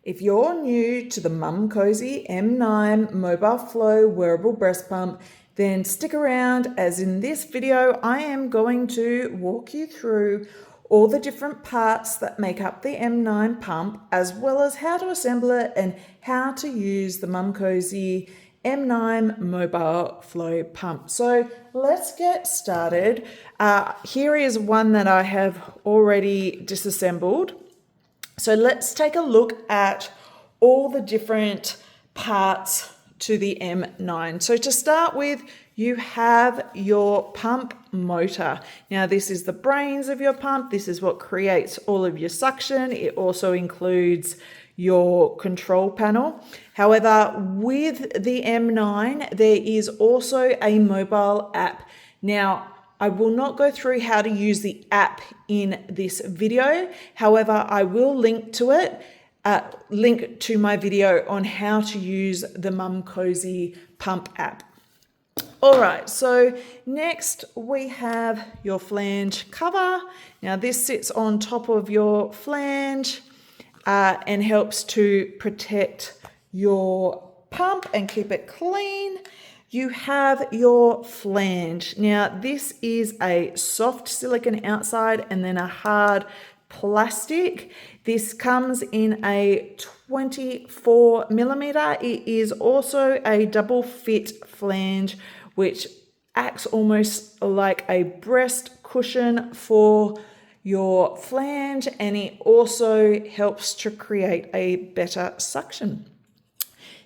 If you're new to the Momcozy M9 Mobile Flow wearable breast pump, then stick around, as in this video I am going to walk you through all the different parts that make up the M9 pump, as well as how to assemble it and how to use the Momcozy M9 Mobile Flow pump. So let's get started. Here is one that I have already disassembled. So let's take a look at all the different parts to the M9. So to start with, you have your pump motor. Now this is the brains of your pump. This is what creates all of your suction. It also includes your control panel. However, with the M9, there is also a mobile app. Now, I will not go through how to use the app in this video. However, I will link to it, link to my video on how to use the Momcozy pump app. All right, so next we have your flange cover. Now this sits on top of your flange and helps to protect your pump and keep it clean. You have your flange. Now this is a soft silicone outside and then a hard plastic. This comes in a 24 millimeter. It is also a double fit flange, which acts almost like a breast cushion for your flange, and it also helps to create a better suction.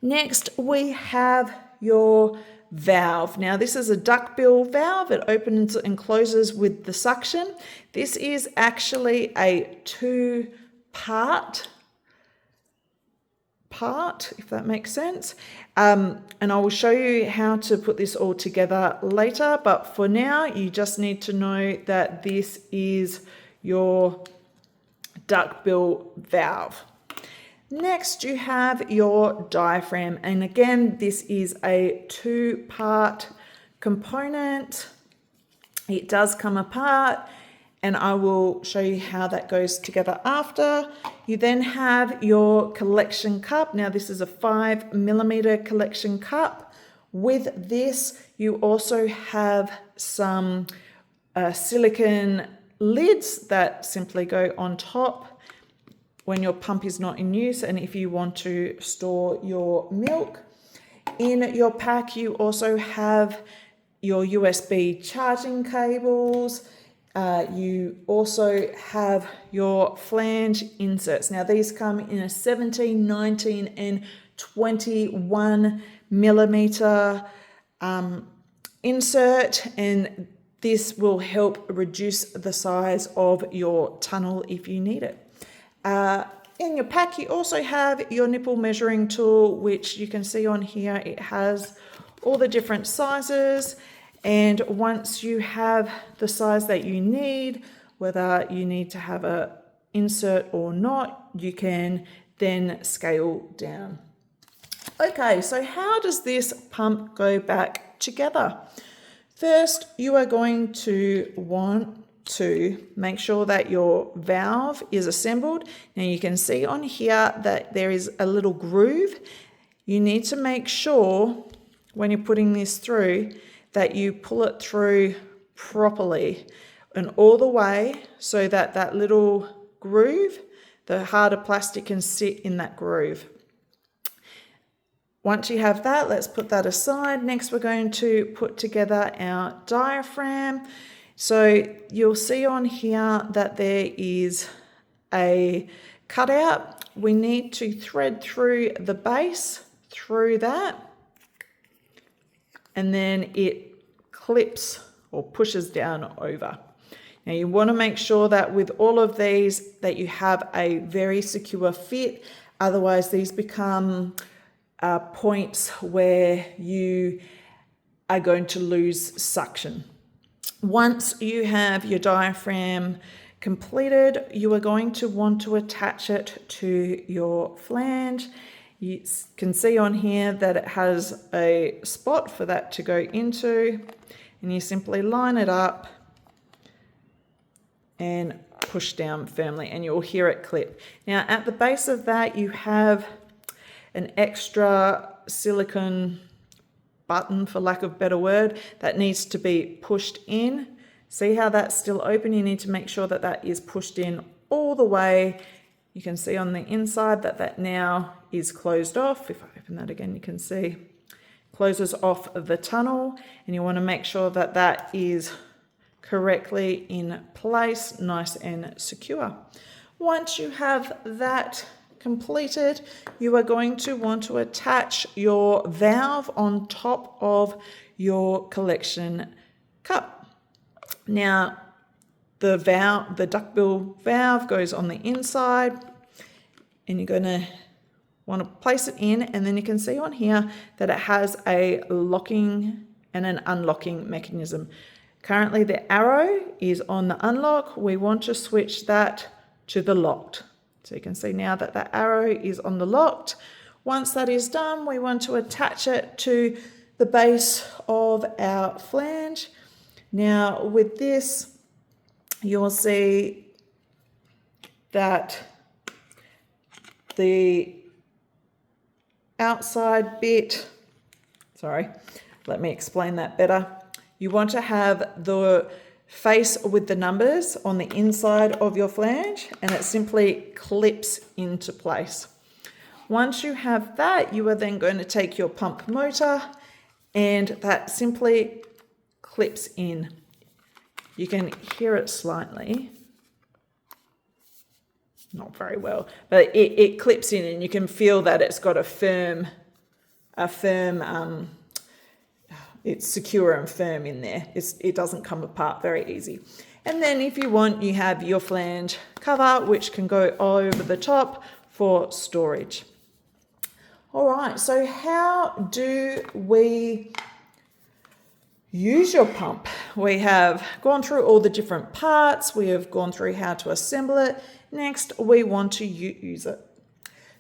Next, we have your valve. Now this is a duckbill valve. It opens and closes with the suction. This is actually a two-part, if that makes sense. And I will show you how to put this all together later, but for now you just need to know that this is your duckbill valve. Next, you have your diaphragm, and again, this is a two-part component. It does come apart, and I will show you how that goes together after. You then have your collection cup. Now, this is a 5 millimeter collection cup. With this, you also have some silicone lids that simply go on top when your pump is not in use, and if you want to store your milk. In your pack, you also have your USB charging cables. You also have your flange inserts. Now these come in a 17, 19 and 21 millimeter insert, and this will help reduce the size of your tunnel if you need it. In your pack, you also have your nipple measuring tool, which you can see on here. It has all the different sizes, and once you have the size that you need, whether you need to have an insert or not, you can then scale down. Okay, so how does this pump go back together? First, you are going to want to make sure that your valve is assembled. Now you can see on here that there is a little groove. You need to make sure when you're putting this through that you pull it through properly and all the way so that that little groove, the harder plastic, can sit in that groove. Once you have that, let's put that aside. Next, we're going to put together our diaphragm. So you'll see on here that there is a cutout. We need to thread through the base, through that, and then it clips or pushes down over. Now you want to make sure that with all of these that you have a very secure fit. Otherwise these become points where you are going to lose suction. Once you have your diaphragm completed, you are going to want to attach it to your flange. You can see on here that it has a spot for that to go into, and you simply line it up and push down firmly and you'll hear it clip. Now at the base of that you have an extra silicone button, for lack of a better word, that needs to be pushed in. See how that's still open? You need to make sure that that is pushed in all the way. You can see on the inside that that now is closed off. If I open that again, you can see closes off the tunnel, and you want to make sure that that is correctly in place, nice and secure. Once you have that completed, you are going to want to attach your valve on top of your collection cup. Now, the duckbill valve goes on the inside, and you're going to want to place it in, and then you can see on here that it has a locking and an unlocking mechanism. Currently the arrow is on the unlock. We want to switch that to the locked. So you can see now that the arrow is on the locked. Once that is done, we want to attach it to the base of our flange. Now with this, you'll see that the outside bit, sorry, let me explain that better. You want to have the face with the numbers on the inside of your flange, and it simply clips into place. Once you have that, you are then going to take your pump motor, and that simply clips in. You can hear it slightly, not very well, but it clips in, and you can feel that it's got a firm, it's secure and firm in there. It doesn't come apart very easy. And then if you want, you have your flange cover, which can go over the top for storage. All right, so how do we use your pump? We have gone through all the different parts. We have gone through how to assemble it. Next, we want to use it.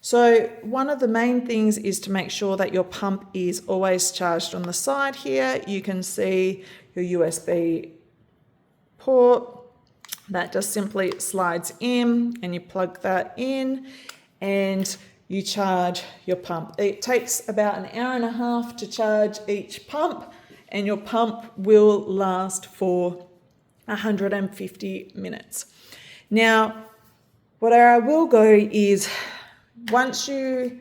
So one of the main things is to make sure that your pump is always charged. On the side here, you can see your USB port. That just simply slides in, and you plug that in and you charge your pump. It takes about an hour and a half to charge each pump, and your pump will last for 150 minutes. Now, what I will go is, when you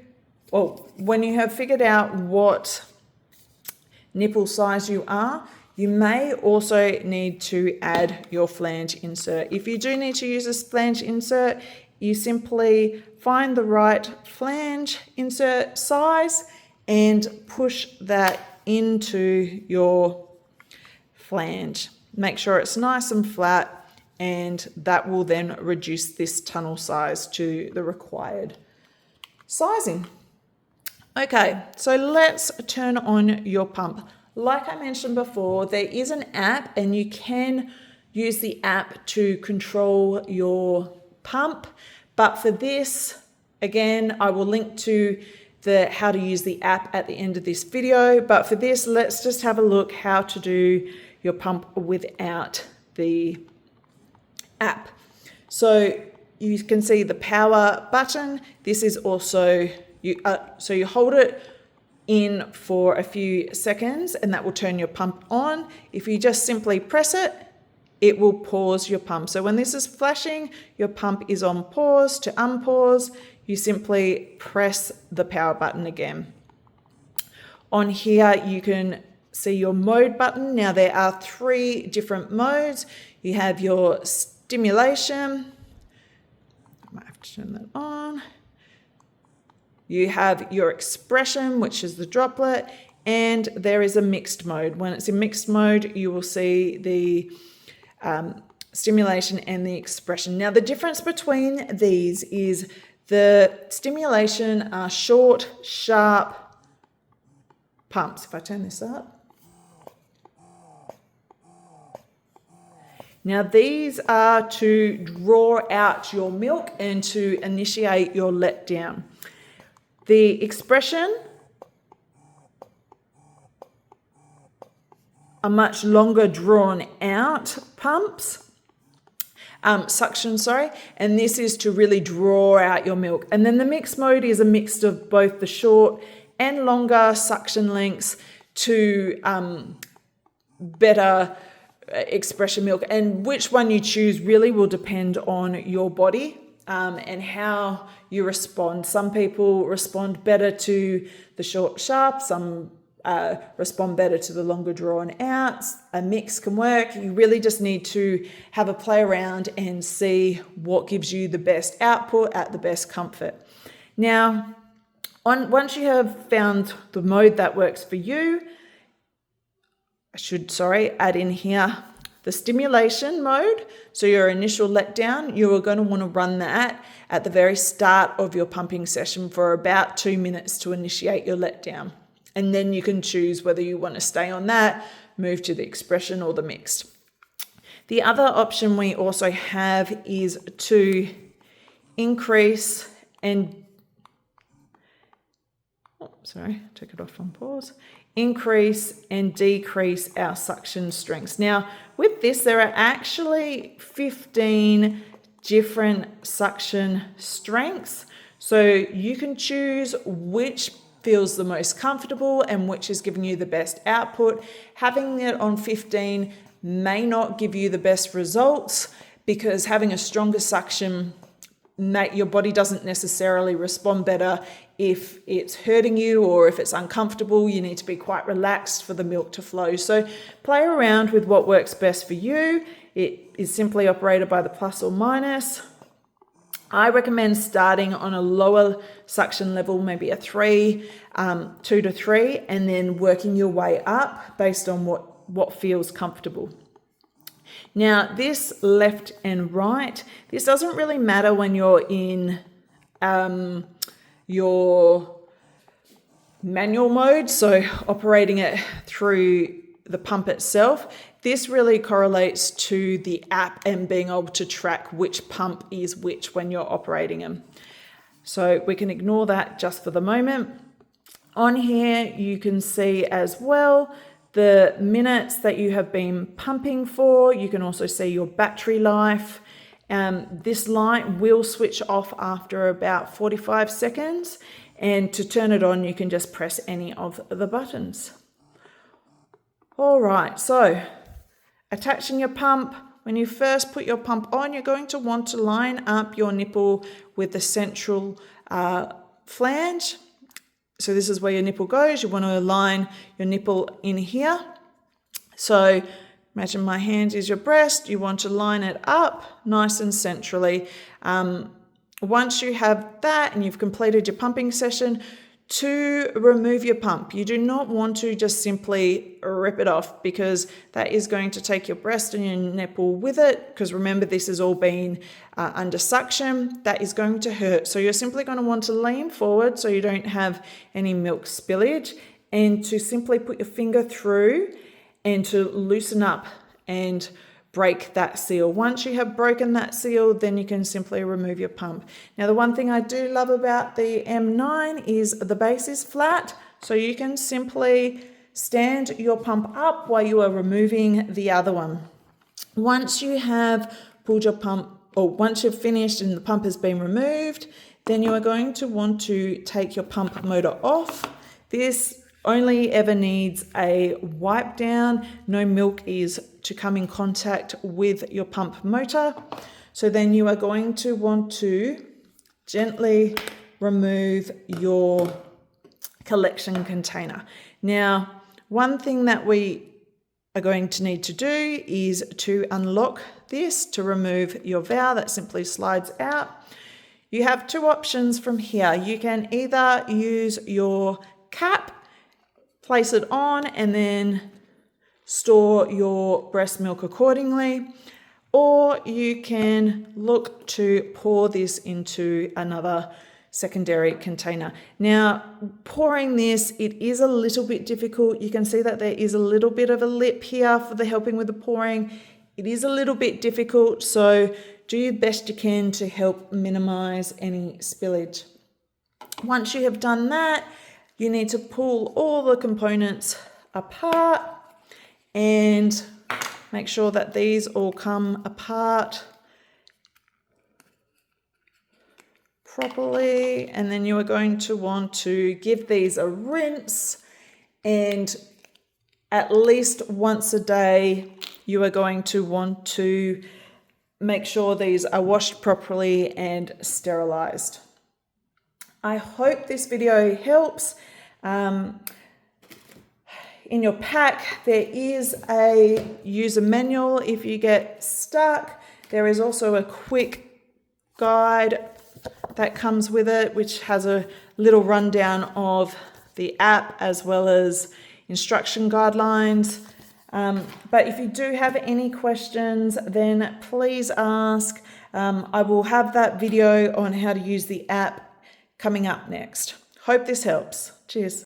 have figured out what nipple size you are, you may also need to add your flange insert. If you do need to use this flange insert, you simply find the right flange insert size and push that into your flange. Make sure it's nice and flat, and that will then reduce this tunnel size to the required sizing. Okay, so let's turn on your pump. Like I mentioned before, there is an app, and you can use the app to control your pump. But for this, again, I will link to the how to use the app at the end of this video. But for this, let's just have a look how to do your pump without the app. So you can see the power button. This is also, so you hold it in for a few seconds, and that will turn your pump on. If you just simply press it, it will pause your pump. So when this is flashing, your pump is on pause. To unpause, you simply press the power button again. On here, you can see your mode button. Now there are 3 different modes. You have your stimulation. I might have to turn that on. You have your expression, which is the droplet, and there is a mixed mode. When it's in mixed mode, you will see the stimulation and the expression. Now, the difference between these is the stimulation are short, sharp pumps. If I turn this up. Now, these are to draw out your milk and to initiate your letdown. The expression are much longer drawn out pumps. suction, sorry, and this is to really draw out your milk. And then the mixed mode is a mix of both the short and longer suction lengths to better express your milk. And which one you choose really will depend on your body and how you respond. Some people respond better to the short sharp, some respond better to the longer drawn out. A mix can work. You really just need to have a play around and see what gives you the best output at the best comfort. Now, once you have found the mode that works for you, I should add in here the stimulation mode. So your initial letdown, you are going to want to run that at the very start of your pumping session for about 2 minutes to initiate your letdown. And then you can choose whether you want to stay on that, move to the expression or the mixed. The other increase we also have is to increase and decrease our suction strengths. Now, with this, there are actually 15 different suction strengths. So you can choose which feels the most comfortable and which is giving you the best output. Having it on 15 may not give you the best results because having a stronger suction, your body doesn't necessarily respond better if it's hurting you or if it's uncomfortable. You need to be quite relaxed for the milk to flow. So play around with what works best for you. It is simply operated by the plus or minus. I recommend starting on a lower suction level, maybe a 2 to 3, and then working your way up based on what feels comfortable. Now, this left and right, this doesn't really matter when you're in your manual mode, so operating it through the pump itself. This really correlates to the app and being able to track which pump is which when you're operating them. So we can ignore that just for the moment. On here, you can see as well the minutes that you have been pumping for. You can also see your battery life. This light will switch off after about 45 seconds. And to turn it on, you can just press any of the buttons. All right, so attaching your pump. When you first put your pump on, you're going to want to line up your nipple with the central flange. So this is where your nipple goes. You want to align your nipple in here. So imagine my hand is your breast. You want to line it up nice and centrally. Once you have that and you've completed your pumping session, to remove your pump, you do not want to just simply rip it off because that is going to take your breast and your nipple with it, because remember, this has all been under suction. That is going to hurt. So you're simply going to want to lean forward so you don't have any milk spillage, and to simply put your finger through and to loosen up and break that seal. Once you have broken that seal, then you can simply remove your pump. Now, the one thing I do love about the M9 is the base is flat, so you can simply stand your pump up while you are removing the other one. Once you have pulled your pump, or once you've finished and the pump has been removed, then you are going to want to take your pump motor off. This only ever needs a wipe down. No milk is to come in contact with your pump motor. So then you are going to want to gently remove your collection container. Now, one thing that we are going to need to do is to unlock this to remove your valve. That simply slides out. You have two options from here. You can either use your cap, place it on, and then store your breast milk accordingly, or you can look to pour this into another secondary container. Now, pouring this, it is a little bit difficult. You can see that there is a little bit of a lip here for the helping with the pouring. It is a little bit difficult, so do your best you can to help minimize any spillage. Once you have done that, you need to pull all the components apart and make sure that these all come apart properly, and then you are going to want to give these a rinse, and at least once a day you are going to want to make sure these are washed properly and sterilized. I hope this video helps. In your pack there is a user manual if you get stuck. There is also a quick guide that comes with it, which has a little rundown of the app as well as instruction guidelines. But if you do have any questions, then please ask. I will have that video on how to use the app coming up next. Hope this helps. Cheers.